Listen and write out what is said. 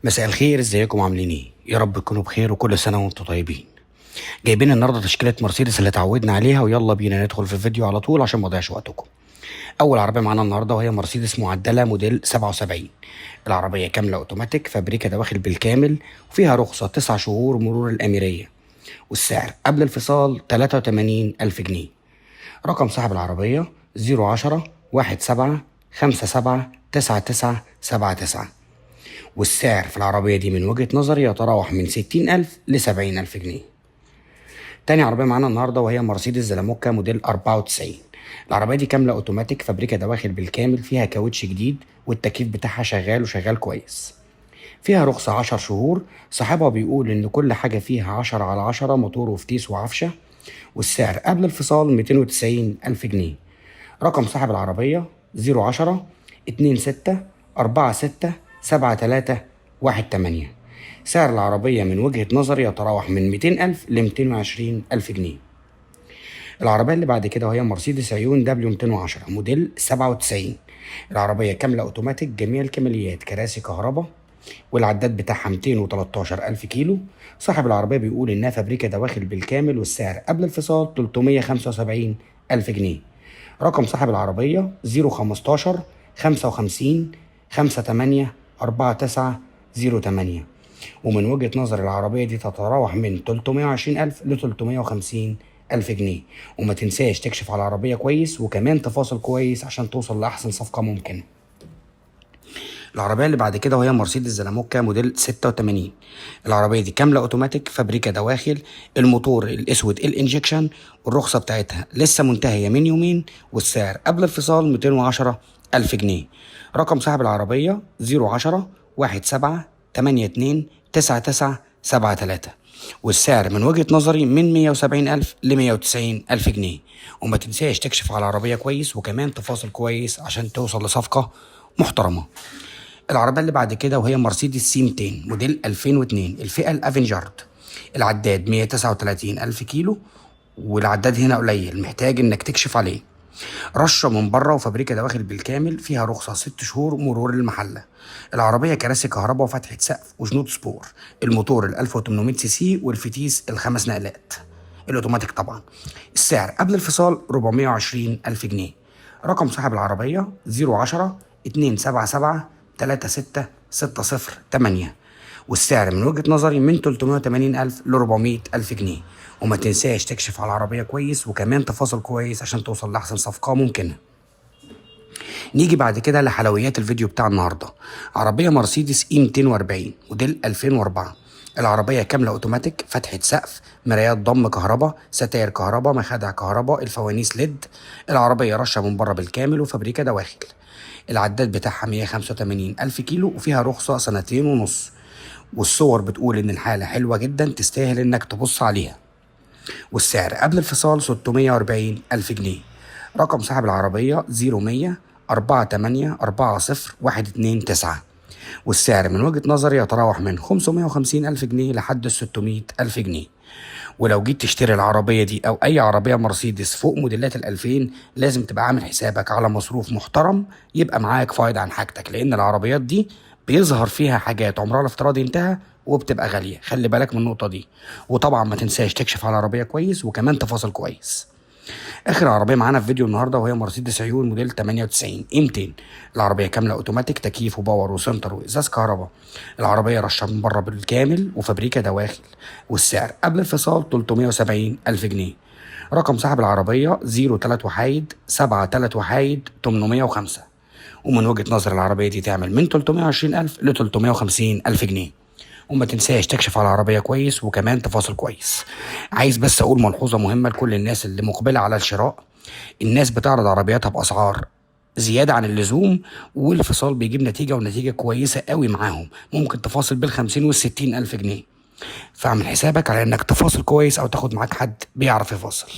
مساء الخير، ازيكم عاملين ايه؟ يا رب تكونوا بخير وكل سنه وانتم طيبين. جايبين النهارده تشكيله مرسيدس اللي اتعودنا عليها، ويلا بينا ندخل في الفيديو على طول عشان ما اضيعش وقتكم. اول عربيه معانا النهارده وهي مرسيدس معدله موديل 77. العربيه كامله اوتوماتيك، فابريكا دواخل بالكامل، وفيها رخصه 9 شهور مرور الاميريه، والسعر قبل الفصال 83 الف جنيه. رقم صاحب العربيه 010 17 57 99 79، والسعر في العربية دي من وجهة نظري يتراوح من 60,000 ل70,000 جنيه. تاني عربية معانا النهاردة وهي مرسيدس زلاموكا موديل 94. العربية دي كاملة اوتوماتيك، فابريكا دواخل بالكامل، فيها كاوتش جديد والتكييف بتاعها شغال وشغال كويس. فيها رخصة 10 شهور، صاحبها بيقول ان كل حاجة فيها 10 على 10، موتور وفتيس وعفشة، والسعر قبل الفصال 290 ألف جنيه. رقم صاحب العربية 010 26 46 73 18. سعر العربية من وجهة نظري يتراوح من 200 ألف ل 220 ألف جنيه. العربية اللي بعد كده وهي مرسيدس عيون دبليو 210 موديل 97. العربية كاملة أوتوماتيك، جميع الكماليات، كراسي كهرباء، والعداد بتاعها 213 ألف كيلو. صاحب العربية بيقول إنها فابريكا دواخل بالكامل، والسعر قبل الفصال 375 ألف جنيه. رقم صاحب العربية 015 55 58 49 08. ومن وجهة نظر العربية دي تتراوح من 320 ألف ل 350 ألف جنيه. وما تنساش تكشف على العربية كويس وكمان تفاصل كويس عشان توصل لأحسن صفقة ممكنة. العربية اللي بعد كده وهي مرسيدس زلاموكا موديل 86. العربية دي كاملة اوتوماتيك، فابريكا دواخل، الموتور الاسود الانجكشن، والرخصة بتاعتها لسه منتهية من يومين، والسعر قبل الفصال 210 ألف جنيه. رقم صاحب العربية 010 17 82 99 73، والسعر من وجهة نظري من 170 ألف ل 190 ألف جنيه. وما تنساش تكشف على العربية كويس وكمان تفاصل كويس عشان توصل لصفقة محترمة. العربية اللي بعد كده وهي مرسيدس سي 200 موديل 2002، الفئة الافنجارد. العداد 139 ألف كيلو، والعداد هنا قليل، محتاج انك تكشف عليه. رشة من بره وفابريكا دواخل بالكامل، فيها رخصة 6 شهور مرور المحلة. العربية كراسي كهرباء وفتحة سقف وجنود سبور، الموتور 1800 سي سي، والفتيس الخمس نقلات الاوتوماتيك طبعا. السعر قبل الفصال 420 ألف جنيه. رقم صاحب العربية 010 277 36 60 8، والسعر من وجهة نظري من 380 ألف ل 400 ألف جنيه. وما تنساش تكشف على العربية كويس وكمان تفاصل كويس عشان توصل لأحسن صفقة ممكنة. نيجي بعد كده لحلويات الفيديو بتاع النهاردة. عربية مرسيدس اي 240 موديل 2004. العربية كاملة اوتوماتيك، فتحة سقف، مرايات ضم كهرباء، ستاير كهرباء، مخادع كهرباء، الفوانيس ليد. العربية رشة من بره بالكامل وفابريكا دواخل. العداد بتاعها 185 ألف كيلو، وفيها رخصة 2.5 سنين، والصور بتقول إن الحالة حلوة جدا تستاهل إنك تبص عليها. والسعر قبل الفصال 640 ألف جنيه. رقم صاحب العربية 0100 48 40 129، والسعر من وجهة نظري يتراوح من 550 ألف جنيه لحد 600 ألف جنيه. ولو جيت تشتري العربية دي أو أي عربية مرسيدس فوق موديلات 2000، لازم تبقى عامل حسابك على مصروف محترم يبقى معاك فايض عن حاجتك، لأن العربيات دي بيظهر فيها حاجات عمرها الافتراضي انتهى وبتبقى غالية. خلي بالك من النقطة دي. وطبعا ما تنساش تكشف على العربية كويس وكمان تفاصل كويس. اخر عربيه معانا في فيديو النهارده وهي مرسيدس عيون موديل 98 اي 200. العربيه كامله اوتوماتيك، تكييف وباور وسنتر وازاز كهرباء. العربيه رشه من بره بالكامل وفابريكا دواخل، والسعر قبل الفصال 370 الف جنيه. رقم صاحب العربيه 03 وحايد 73 وحايد 805. ومن وجهه نظر العربيه دي تعمل من 320 الف ل 350 الف جنيه. وما تنساش تكشف على العربية كويس وكمان تفاصل كويس. عايز بس أقول ملحوظة مهمة لكل الناس اللي مقبلة على الشراء. الناس بتعرض عربياتها بأسعار زيادة عن اللزوم، والفصال بيجيب نتيجة ونتيجة كويسة قوي معاهم، ممكن تفاصل بال50 وال60 ألف جنيه. فاعمل حسابك على إنك تفاصل كويس أو تاخد معاك حد بيعرف يفاصل.